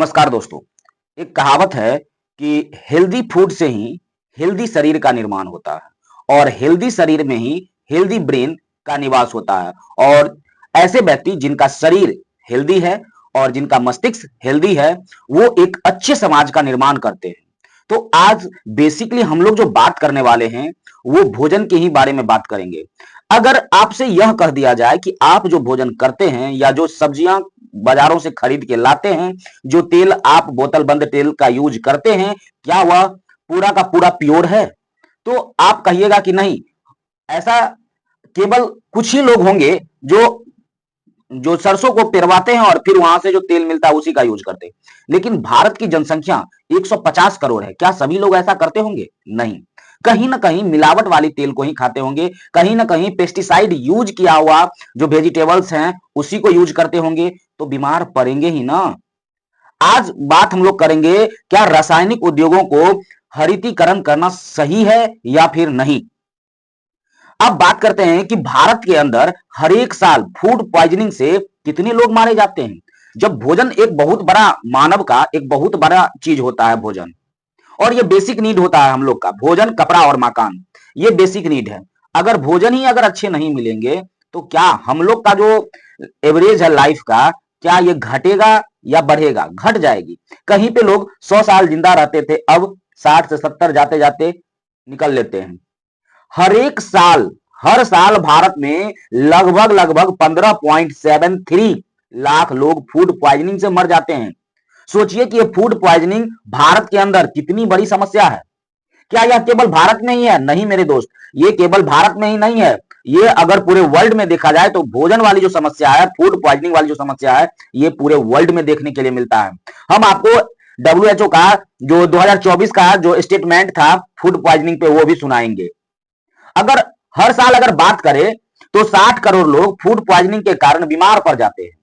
नमस्कार दोस्तों। एक कहावत है कि हेल्दी फूड से ही हेल्दी शरीर का निर्माण होता है और हेल्दी शरीर में ही हेल्दी ब्रेन का निवास होता है। और ऐसे व्यक्ति जिनका शरीर हेल्दी है और जिनका मस्तिष्क हेल्दी है, वो एक अच्छे समाज का निर्माण करते हैं। तो आज बेसिकली हम लोग जो बात करने वाले हैं, वो भोजन के ही बारे में बात करेंगे। अगर आपसे यह कह दिया जाए कि आप जो भोजन करते हैं या जो सब्जियां बाजारों से खरीद के लाते हैं, जो तेल आप बोतल बंद तेल का यूज करते हैं, क्या वह पूरा का पूरा प्योर है? तो आप कहिएगा कि नहीं, ऐसा केवल कुछ ही लोग होंगे जो जो सरसों को पेरवाते हैं और फिर वहां से जो तेल मिलता है उसी का यूज करते हैं। लेकिन भारत की जनसंख्या 150 करोड़ है, क्या सभी लोग ऐसा करते होंगे? नहीं, कहीं ना कहीं मिलावट वाली तेल को ही खाते होंगे, कहीं ना कहीं पेस्टिसाइड यूज किया हुआ जो वेजिटेबल्स हैं उसी को यूज करते होंगे, तो बीमार पड़ेंगे ही ना। आज बात हम लोग करेंगे, क्या रासायनिक उद्योगों को हरितीकरण करना सही है या फिर नहीं। अब बात करते हैं कि भारत के अंदर हर एक साल फूड पॉइजनिंग से कितने लोग मारे जाते हैं। जब भोजन एक बहुत बड़ा मानव का एक बहुत बड़ा चीज होता है भोजन, और ये बेसिक नीड होता है हम लोग का, भोजन कपड़ा और मकान, ये बेसिक नीड है। अगर भोजन ही अगर अच्छे नहीं मिलेंगे तो क्या हम लोग का जो एवरेज है लाइफ का, क्या ये घटेगा या बढ़ेगा? घट जाएगी। कहीं पे लोग 100 साल जिंदा रहते थे, अब 60 से 70 जाते जाते निकल लेते हैं। हर साल भारत में लगभग 15.73 लाख लोग फूड पॉइजनिंग से मर जाते हैं। सोचिए कि ये फूड पॉइजनिंग भारत के अंदर कितनी बड़ी समस्या है। क्या यह केवल भारत में ही है? नहीं मेरे दोस्त, ये केवल भारत में ही नहीं है। ये अगर पूरे वर्ल्ड में देखा जाए तो भोजन वाली जो समस्या है, फूड पॉइजनिंग वाली जो समस्या है, ये पूरे वर्ल्ड में देखने के लिए मिलता है। हम आपको WHO का जो 2024 का जो स्टेटमेंट था फूड पॉइजनिंग पे, वो भी सुनाएंगे। अगर हर साल अगर बात करें तो 60 करोड़ लोग फूड पॉइजनिंग के कारण बीमार पड़ जाते हैं।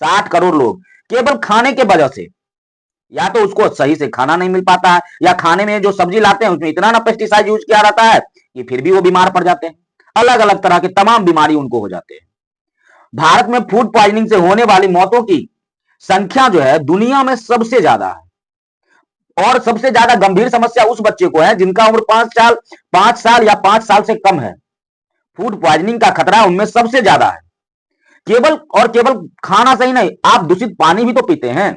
60 करोड़ लोग केवल खाने के वजह से, या तो उसको सही से खाना नहीं मिल पाता है, या खाने में जो सब्जी लाते हैं उसमें इतना ना पेस्टिसाइड यूज किया रहता है कि फिर भी वो बीमार पड़ जाते हैं। अलग अलग तरह के तमाम बीमारी उनको हो जाते हैं। भारत में फूड पॉइजनिंग से होने वाली मौतों की संख्या जो है दुनिया में सबसे ज्यादा है। और सबसे ज्यादा गंभीर समस्या उस बच्चे को है जिनका उम्र 5 साल या 5 साल से कम है। फूड पॉइजनिंग का खतरा उनमें सबसे ज्यादा है। केवल खाना सही नहीं, आप दूषित पानी भी तो पीते हैं,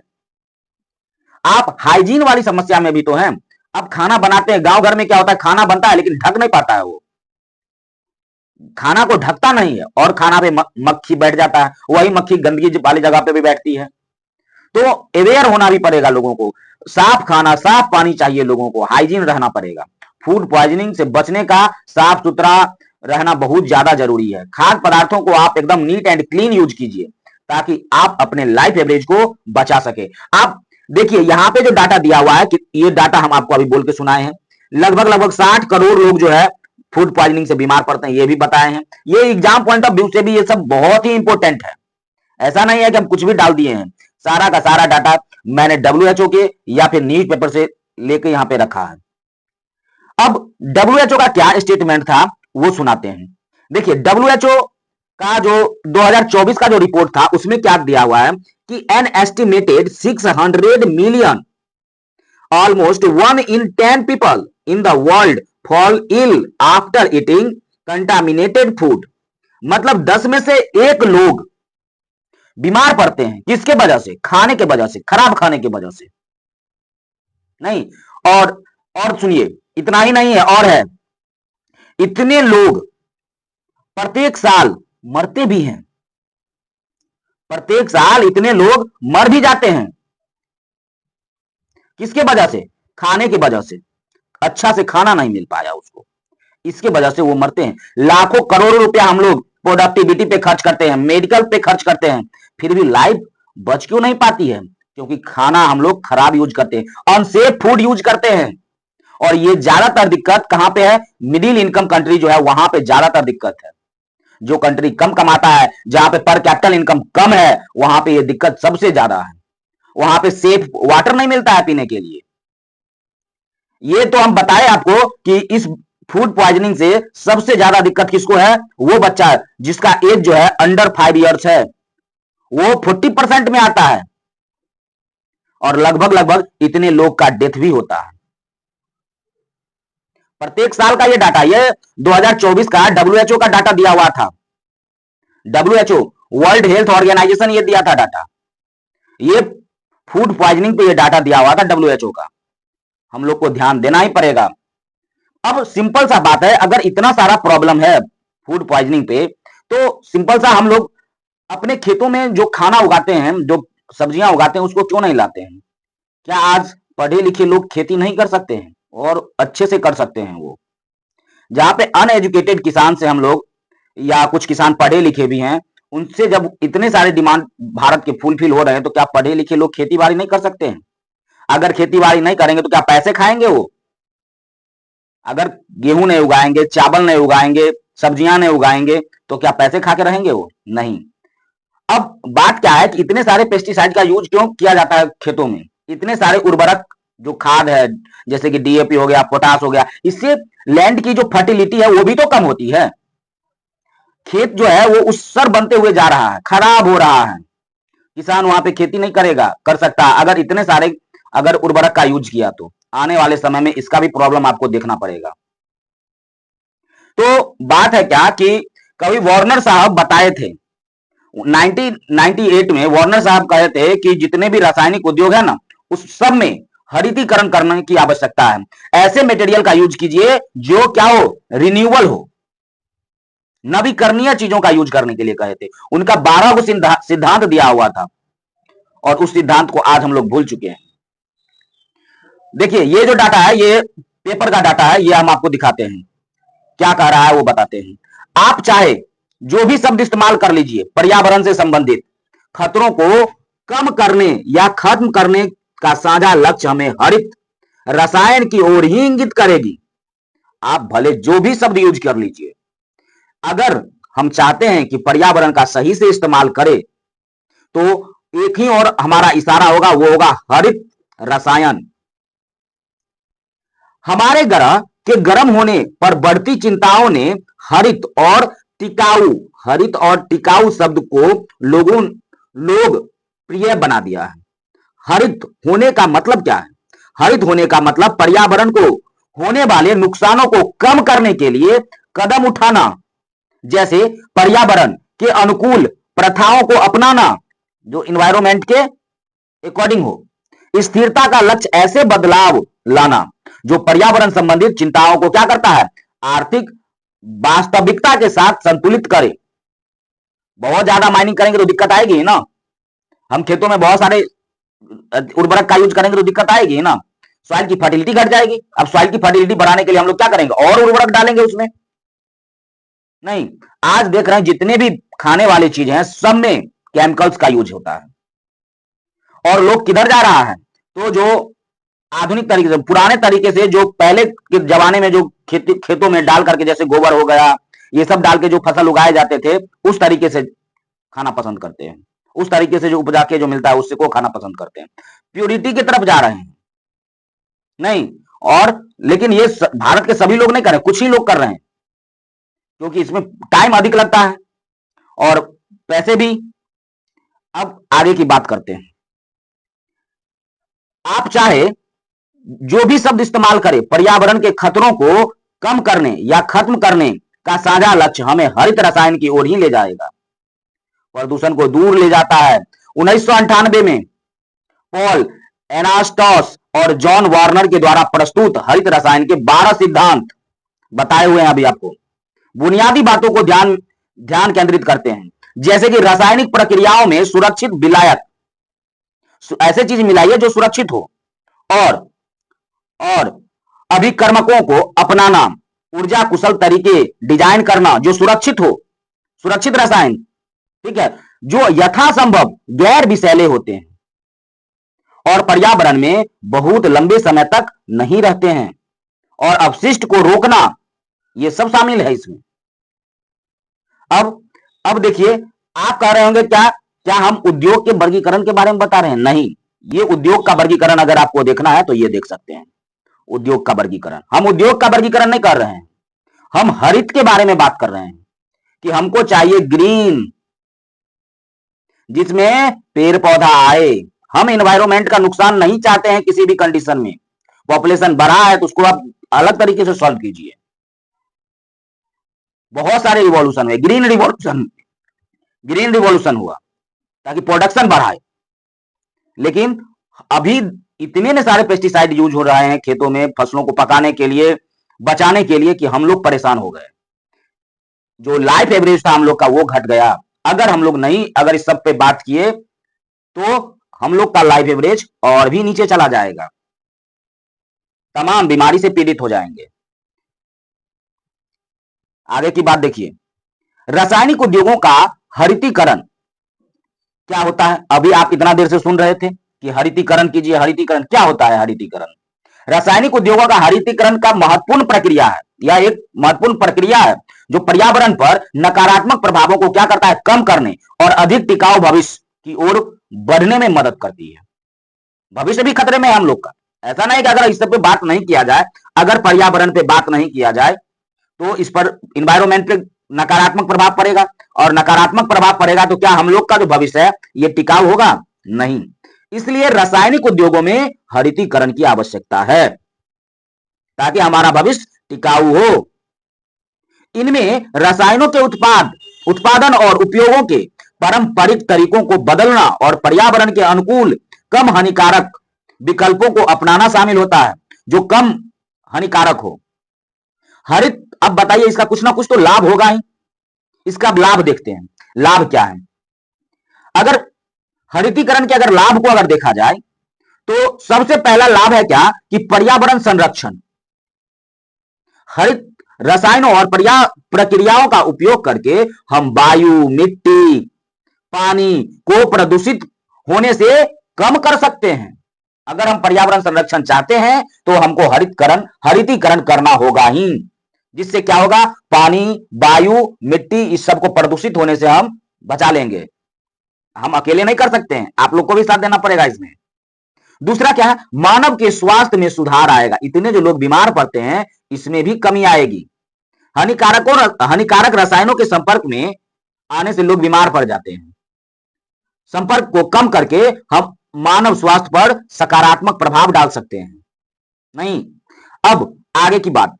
आप हाइजीन वाली समस्या में भी तो हैं। अब खाना बनाते हैं, गांव घर में क्या होता है, खाना बनता है लेकिन ढक नहीं पाता है, वो खाना को ढकता नहीं है और खाना पे मक्खी बैठ जाता है, वही मक्खी गंदगी वाली जगह पे भी बैठती है। तो अवेयर होना भी पड़ेगा लोगों को, साफ खाना साफ पानी चाहिए, लोगों को हाइजीन रहना पड़ेगा। फूड पॉइजनिंग से बचने का साफ सुथरा रहना बहुत ज्यादा जरूरी है। खाद्य पदार्थों को आप एकदम नीट एंड क्लीन यूज कीजिए ताकि आप अपने लाइफ एवरेज को बचा सके। आप देखिए यहाँ पे जो डाटा दिया हुआ है, कि ये डाटा हम आपको अभी बोल के सुनाए हैं, लगभग 60 करोड़ लोग जो है फूड पॉइजनिंग से बीमार पड़ते हैं, ये भी बताए हैं। ये एग्जाम पॉइंट ऑफ व्यू से भी ये सब बहुत ही इंपॉर्टेंट है। ऐसा नहीं है कि हम कुछ भी डाल दिए हैं, सारा का सारा डाटा मैंने WHO के या फिर न्यूज पेपर से लेके यहां पे रखा है। अब WHO का क्या स्टेटमेंट था वो सुनाते हैं। देखिए WHO का जो 2024 का जो रिपोर्ट था उसमें क्या दिया हुआ है कि an estimated 600 million, almost 1 in 10 people in the world fall ill after eating contaminated food. मतलब 10 में से 1 लोग बीमार पड़ते हैं। किसके वजह से? खाने के वजह से, खराब खाने के वजह से। नहीं, और सुनिए, इतना ही नहीं है, और है, इतने लोग प्रत्येक साल मरते भी हैं। प्रत्येक साल इतने लोग मर भी जाते हैं। किसके वजह से? खाने के वजह से। अच्छा से खाना नहीं मिल पाया उसको, इसके वजह से वो मरते हैं। लाखों करोड़ों रुपया हम लोग प्रोडक्टिविटी पे खर्च करते हैं, मेडिकल पे खर्च करते हैं, फिर भी लाइफ बच क्यों नहीं पाती है? क्योंकि खाना हम लोग खराब यूज करते हैं, अनसेफ फूड यूज करते हैं। और ये ज्यादातर दिक्कत कहां पे है? मिडिल इनकम कंट्री जो है वहां पे ज्यादातर दिक्कत है। जो कंट्री कम कमाता है, जहां पे पर कैपिटल इनकम कम है, वहां पे ये दिक्कत सबसे ज्यादा है। वहां पे सेफ वाटर नहीं मिलता है पीने के लिए। ये तो हम बताए आपको कि इस फूड पॉइजनिंग से सबसे ज्यादा दिक्कत किसको है? वो बच्चा है जिसका एज जो है अंडर 5 इयर्स है, वो 40% में आता है। और लगभग लगभग इतने लोग का डेथ भी होता है प्रत्येक साल का। ये डाटा, ये 2024 का डब्ल्यूएचओ का डाटा दिया हुआ था। डब्ल्यूएचओ, वर्ल्ड हेल्थ ऑर्गेनाइजेशन, ये दिया था डाटा। ये फूड पॉइजनिंग पे ये डाटा दिया हुआ था डब्ल्यूएचओ का। हम लोग को ध्यान देना ही पड़ेगा। अब सिंपल सा बात है, अगर इतना सारा प्रॉब्लम है फूड पॉइजनिंग पे, तो सिंपल सा हम लोग अपने खेतों में जो खाना उगाते हैं, जो सब्जियां उगाते हैं, उसको क्यों नहीं लाते हैं? क्या आज पढ़े लिखे लोग खेती नहीं कर सकते हैं? और अच्छे से कर सकते हैं। वो जहां पे अनएजुकेटेड किसान से हम लोग, या कुछ किसान पढ़े लिखे भी हैं, उनसे जब इतने सारे डिमांड भारत के फुलफिल हो रहे हैं, तो क्या पढ़े लिखे लोग खेती बाड़ी नहीं कर सकते हैं? अगर खेती बाड़ी नहीं करेंगे तो क्या पैसे खाएंगे वो? अगर गेहूं नहीं उगाएंगे, चावल नहीं उगाएंगे, सब्जियां नहीं उगाएंगे, तो क्या पैसे खा के रहेंगे वो? नहीं। अब बात क्या है कि इतने सारे पेस्टिसाइड का यूज क्यों किया जाता है खेतों में? इतने सारे उर्वरक जो खाद है, जैसे कि डीएपी हो गया, पोटास हो गया, इससे लैंड की जो फर्टिलिटी है वो भी तो कम होती है। खेत जो है वो उत्सर बनते हुए जा रहा है, खराब हो रहा है। किसान वहां पे खेती नहीं करेगा, कर सकता अगर इतने सारे अगर उर्वरक का यूज किया, तो आने वाले समय में इसका भी प्रॉब्लम आपको देखना पड़ेगा। तो बात है क्या कि कभी वार्नर साहब बताए थे 1998 में, वार्नर साहब कहे थे कि जितने भी रासायनिक उद्योग है ना, उस सब में हरितीकरण करने की आवश्यकता है। ऐसे मटेरियल का यूज कीजिए जो क्या हो, रिन्यूएबल हो, नवीकरणीय चीजों का यूज करने के लिए कहे थे। उनका 12 को सिद्धांत दिया हुआ था, और उस सिद्धांत को आज हम लोग भूल चुके हैं। देखिए ये जो डाटा है, ये पेपर का डाटा है, ये हम आपको दिखाते हैं। क्या कह रहा है वो बताते हैं। आप चाहे जो भी शब्द इस्तेमाल कर लीजिए पर्यावरण से संबंधित, खतरों को कम करने या खत्म करने का साझा लक्ष्य हमें हरित रसायन की ओर ही इंगित करेगी। आप भले जो भी शब्द यूज कर लीजिए, अगर हम चाहते हैं कि पर्यावरण का सही से इस्तेमाल करें, तो एक ही और हमारा इशारा होगा, वो होगा हरित रसायन। हमारे ग्रह के गर्म होने पर बढ़ती चिंताओं ने हरित और टिकाऊ शब्द को लोग प्रिय बना दिया है। हरित होने का मतलब क्या है? हरित होने का मतलब पर्यावरण को होने वाले नुकसानों को कम करने के लिए कदम उठाना, जैसे पर्यावरण के अनुकूल प्रथाओं को अपनाना जो इन्वायरमेंट के अकॉर्डिंग हो। स्थिरता का लक्ष्य ऐसे बदलाव लाना जो पर्यावरण संबंधित चिंताओं को क्या करता है, आर्थिक वास्तविकता के साथ संतुलित करे। बहुत ज्यादा माइनिंग करेंगे तो दिक्कत आएगी ना। हम खेतों में बहुत सारे उर्वरक का यूज करेंगे तो दिक्कत आएगी ना। सॉइल की फर्टिलिटी घट जाएगी। अब सॉइल की फर्टिलिटी बढ़ाने के लिए हम लोग क्या करेंगे, और उर्वरक डालेंगे उसमें? नहीं। आज देख रहे हैं जितने भी खाने वाली चीजें हैं, सब में केमिकल्स का यूज होता है। और लोग किधर जा रहा है, तो जो आधुनिक तरीके से, पुराने तरीके से, जो पहले के जमाने में जो खेतों में डाल करके, जैसे गोबर हो गया, ये सब डाल के जो फसल उगाए जाते थे, उस तरीके से खाना पसंद करते हैं। उस तरीके से जो उपजा के जो मिलता है उससे को खाना पसंद करते हैं। प्योरिटी की तरफ जा रहे हैं नहीं। और लेकिन ये भारत के सभी लोग नहीं कर रहे, कुछ ही लोग कर रहे हैं, क्योंकि इसमें टाइम अधिक लगता है और पैसे भी। अब आगे की बात करते हैं। आप चाहे जो भी शब्द इस्तेमाल करें, पर्यावरण के खतरों को कम करने या खत्म करने का साझा लक्ष्य हमें हरित रसायन की ओर ही ले जाएगा, प्रदूषण को दूर ले जाता है। 1998 में पॉल एनास्टॉस और जॉन वार्नर के द्वारा प्रस्तुत हरित रसायन के 12 सिद्धांत बताए हुए हैं। अभी आपको बुनियादी बातों को ध्यान केंद्रित करते हैं, जैसे कि रासायनिक प्रक्रियाओं में सुरक्षित विलायक, ऐसे चीज मिलाइए जो सुरक्षित हो, और अभिकर्मकों को अपनाना, ऊर्जा कुशल तरीके डिजाइन करना जो सुरक्षित हो, सुरक्षित रसायन, ठीक है, जो यथासंभव गैर विषैले होते हैं और पर्यावरण में बहुत लंबे समय तक नहीं रहते हैं, और अपशिष्ट को रोकना, ये सब शामिल है इसमें। अब देखिए, आप कह रहे होंगे क्या क्या हम उद्योग के वर्गीकरण के बारे में बता रहे हैं? नहीं, ये उद्योग का वर्गीकरण अगर आपको देखना है तो ये देख सकते हैं। उद्योग का वर्गीकरण, हम उद्योग का वर्गीकरण नहीं कर रहे हैं, हम हरित के बारे में बात कर रहे हैं कि हमको चाहिए ग्रीन, जिसमें पेड़ पौधा आए, हम एनवायरमेंट का नुकसान नहीं चाहते हैं किसी भी कंडीशन में। पॉपुलेशन बढ़ा है तो उसको आप अलग तरीके से सॉल्व कीजिए। बहुत सारे रिवॉल्यूशन हुए, ग्रीन रिवॉल्यूशन हुआ ताकि प्रोडक्शन बढ़ाए, लेकिन अभी इतने ने सारे पेस्टिसाइड यूज हो रहे हैं खेतों में फसलों को पकाने के लिए, बचाने के लिए, कि हम लोग परेशान हो गए। जो लाइफ एवरेज था हम लोग का वो घट गया। अगर इस सब पे बात किए तो हम लोग का लाइफ एवरेज और भी नीचे चला जाएगा, तमाम बीमारी से पीड़ित हो जाएंगे। आगे की बात देखिए, रासायनिक उद्योगों का हरितीकरण क्या होता है? अभी आप इतना देर से सुन रहे थे कि हरितीकरण कीजिए, हरितीकरण क्या होता है? हरितीकरण रासायनिक उद्योगों का हरितीकरण का महत्वपूर्ण प्रक्रिया है। यह एक महत्वपूर्ण प्रक्रिया है जो पर्यावरण पर नकारात्मक प्रभावों को क्या करता है? कम करने और अधिक टिकाऊ भविष्य की ओर बढ़ने में मदद करती है। भविष्य भी खतरे में है हम लोग का। ऐसा नहीं कि अगर इस सब पे बात नहीं किया जाए, अगर पर्यावरण पे बात नहीं किया जाए तो इस पर इन्वायरमेंट पे नकारात्मक प्रभाव पड़ेगा, और नकारात्मक प्रभाव पड़ेगा तो क्या हम लोग का जो भविष्य है ये टिकाऊ होगा? नहीं। इसलिए रासायनिक उद्योगों में हरितीकरण की आवश्यकता है ताकि हमारा भविष्य टिकाऊ हो। इनमें रसायनों के उत्पादन और उपयोगों के पारंपरिक तरीकों को बदलना और पर्यावरण के अनुकूल कम हानिकारक विकल्पों को अपनाना शामिल होता है जो कम हानिकारक हो। अब बताइए, इसका कुछ ना कुछ तो लाभ होगा ही। इसका लाभ देखते हैं, लाभ क्या है? अगर हरितीकरण के अगर लाभ को अगर देखा जाए तो सबसे पहला लाभ है क्या? कि पर्यावरण संरक्षण। हरित रसायनों और प्रक्रियाओं का उपयोग करके हम वायु, मिट्टी, पानी को प्रदूषित होने से कम कर सकते हैं। अगर हम पर्यावरण संरक्षण चाहते हैं तो हमको हरितीकरण करना होगा ही, जिससे क्या होगा? पानी, वायु, मिट्टी, इस सब को प्रदूषित होने से हम बचा लेंगे। हम अकेले नहीं कर सकते हैं, आप लोग को भी साथ देना पड़ेगा इसमें। दूसरा क्या है? मानव के स्वास्थ्य में सुधार आएगा। इतने जो लोग बीमार पड़ते हैं इसमें भी कमी आएगी। हानिकारक रसायनों के संपर्क में आने से लोग बीमार पड़ जाते हैं। संपर्क को कम करके हम मानव स्वास्थ्य पर सकारात्मक प्रभाव डाल सकते हैं। नहीं, अब आगे की बात,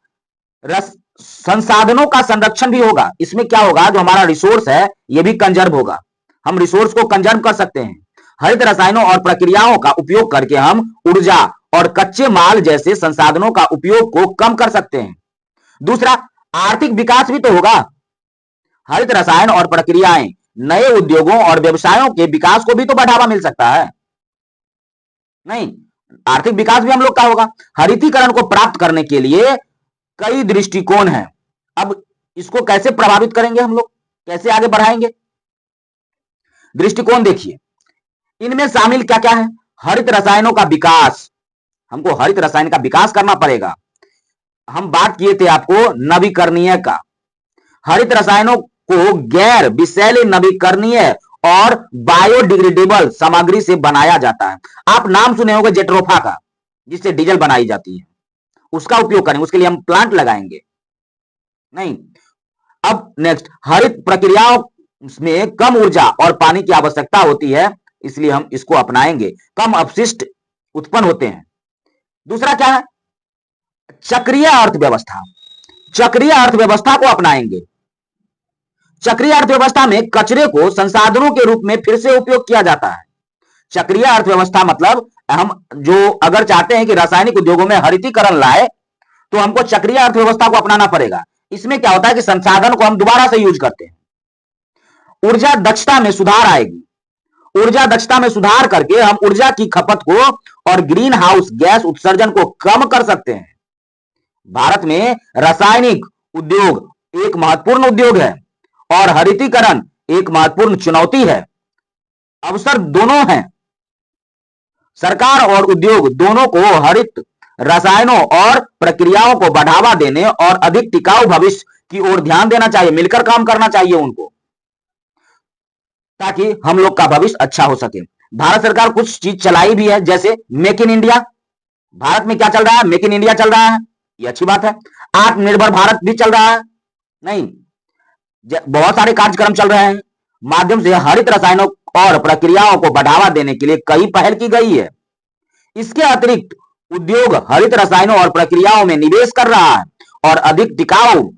संसाधनों का संरक्षण भी होगा। इसमें क्या होगा? जो हमारा रिसोर्स है ये भी कंजर्व होगा। हम रिसोर्स को कंजर्व कर सकते हैं। हरित रसायनों और प्रक्रियाओं का उपयोग करके हम ऊर्जा और कच्चे माल जैसे संसाधनों का उपयोग को कम कर सकते हैं। दूसरा, आर्थिक विकास भी तो होगा। हरित रसायन और प्रक्रियाएं नए उद्योगों और व्यवसायों के विकास को भी तो बढ़ावा मिल सकता है। नहीं, आर्थिक विकास भी हम लोग का होगा। हरितीकरण को प्राप्त करने के लिए कई दृष्टिकोण हैं। अब इसको कैसे प्रभावित करेंगे हम लोग, कैसे आगे बढ़ाएंगे? दृष्टिकोण देखिए, इनमें शामिल क्या क्या है? हरित रसायनों का विकास। हमको हरित रसायन का विकास करना पड़ेगा। हम बात किए थे आपको नवीकरणीय का। हरित रसायनों को गैर विषैले, नवीकरणीय और बायोडिग्रेडेबल सामग्री से बनाया जाता है। आप नाम सुने होंगे जेट्रोफा का, जिससे डीजल बनाई जाती है। उसका उपयोग करेंगे, उसके लिए हम प्लांट लगाएंगे। नहीं, अब नेक्स्ट, हरित प्रक्रियाओं में कम ऊर्जा और पानी की आवश्यकता होती है, इसलिए हम इसको अपनाएंगे। कम अपशिष्ट उत्पन्न होते हैं। दूसरा क्या है? चक्रीय अर्थव्यवस्था। चक्रीय अर्थव्यवस्था को अपनाएंगे। चक्रीय अर्थव्यवस्था में कचरे को संसाधनों के रूप में फिर से उपयोग किया जाता है। चक्रीय अर्थव्यवस्था मतलब हम जो अगर चाहते हैं कि रासायनिक उद्योगों में हरितीकरण लाए तो हमको चक्रीय अर्थव्यवस्था को अपनाना पड़ेगा। इसमें क्या होता है कि संसाधन को हम दोबारा से यूज करते हैं। ऊर्जा दक्षता में सुधार आएगी। ऊर्जा दक्षता में सुधार करके हम ऊर्जा की खपत को और ग्रीन हाउस गैस उत्सर्जन को कम कर सकते हैं। भारत में रासायनिक उद्योग एक महत्वपूर्ण उद्योग है और हरितीकरण एक महत्वपूर्ण चुनौती है। अवसर दोनों हैं। सरकार और उद्योग दोनों को हरित रसायनों और प्रक्रियाओं को बढ़ावा देने और अधिक टिकाऊ भविष्य की ओर ध्यान देना चाहिए। मिलकर काम करना चाहिए उनको, ताकि हम लोग का भविष्य अच्छा हो सके। भारत सरकार कुछ चीज चलाई भी है, जैसे मेक इन इंडिया। भारत में क्या चल रहा है? मेक इन इंडिया चल रहा है, ये अच्छी बात है। आत्मनिर्भर भारत भी चल रहा है। नहीं, बहुत सारे कार्यक्रम चल रहे हैं। माध्यम से हरित रसायनों और प्रक्रियाओं को बढ़ावा देने के लिए कई पहल की गई है। इसके अतिरिक्त उद्योग हरित रसायनों और प्रक्रियाओं में निवेश कर रहा है और अधिक टिकाऊ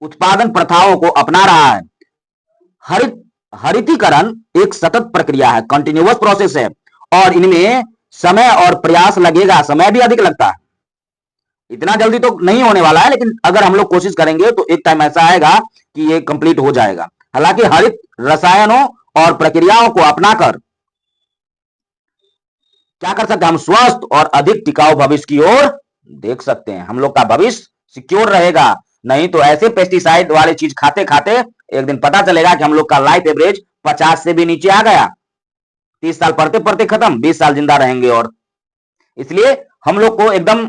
उत्पादन प्रथाओं को अपना रहा है। हरित हरितीकरण एक सतत प्रक्रिया है, कंटिन्यूअस प्रोसेस है, और इनमें समय और प्रयास लगेगा, समय भी अधिक लगता है। इतना जल्दी तो नहीं होने वाला है, लेकिन अगर हम लोग कोशिश करेंगे तो एक टाइम ऐसा आएगा कि ये कंप्लीट हो जाएगा। हालांकि हरित रसायनों और प्रक्रियाओं को अपनाकर क्या कर सकते हैं, हम स्वस्थ और अधिक टिकाऊ भविष्य की ओर देख सकते हैं। हम लोग का भविष्य सिक्योर रहेगा। नहीं तो ऐसे पेस्टिसाइड वाले चीज खाते खाते एक दिन पता चलेगा कि हम लोग का लाइफ एवरेज 50 से भी नीचे आ गया। 30 साल पढ़ते पढ़ते खत्म, 20 साल जिंदा रहेंगे। और इसलिए हम लोग को एकदम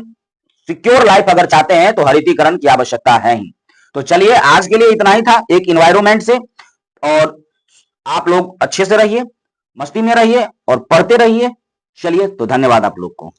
सिक्योर लाइफ अगर चाहते हैं तो हरितीकरण की आवश्यकता है ही। तो चलिए, आज के लिए इतना ही था एक इन्वायरमेंट से। और आप लोग अच्छे से रहिए, मस्ती में रहिए और पढ़ते रहिए। चलिए, तो धन्यवाद आप लोग को।